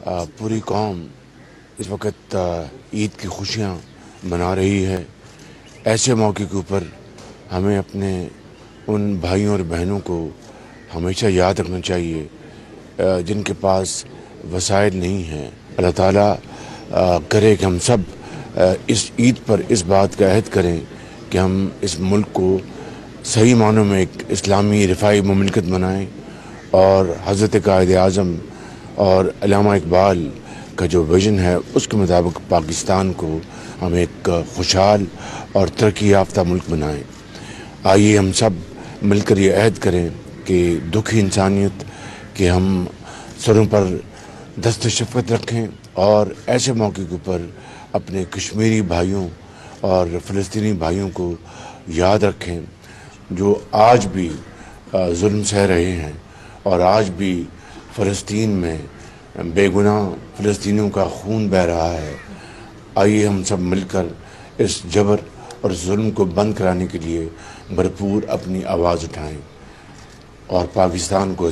पूरी कौम इस वक्त ईद की खुशियाँ मना रही है। ऐसे मौके के ऊपर हमें अपने उन भाइयों और बहनों को हमेशा याद रखना चाहिए जिनके पास वसाइल नहीं हैं। अल्लाह ताला करे कि हम सब इस ईद पर इस बात का अहद करें कि हम इस मुल्क को सही मानों में एक इस्लामी रिफाई मुमलिकत बनाएं और हज़रत कायद आज़म और अल्लामा इकबाल का जो विज़न है उसके मुताबिक पाकिस्तान को हम एक खुशहाल और तरक्की याफ्ता मुल्क बनाएं। आइए हम सब मिलकर ये अहद करें कि दुखी इंसानियत के हम सरों पर दस्त शफ़क़त रखें और ऐसे मौके के ऊपर अपने कश्मीरी भाइयों और फ़लस्तीनी भाइयों को याद रखें जो आज भी जुल्म सह रहे हैं और आज भी फ़लस्तीन में बेगुनाह फ़लस्तीनियों का खून बह रहा है। आइए हम सब मिलकर इस जबर और जुल्म को बंद कराने के लिए भरपूर अपनी आवाज़ उठाएं और पाकिस्तान को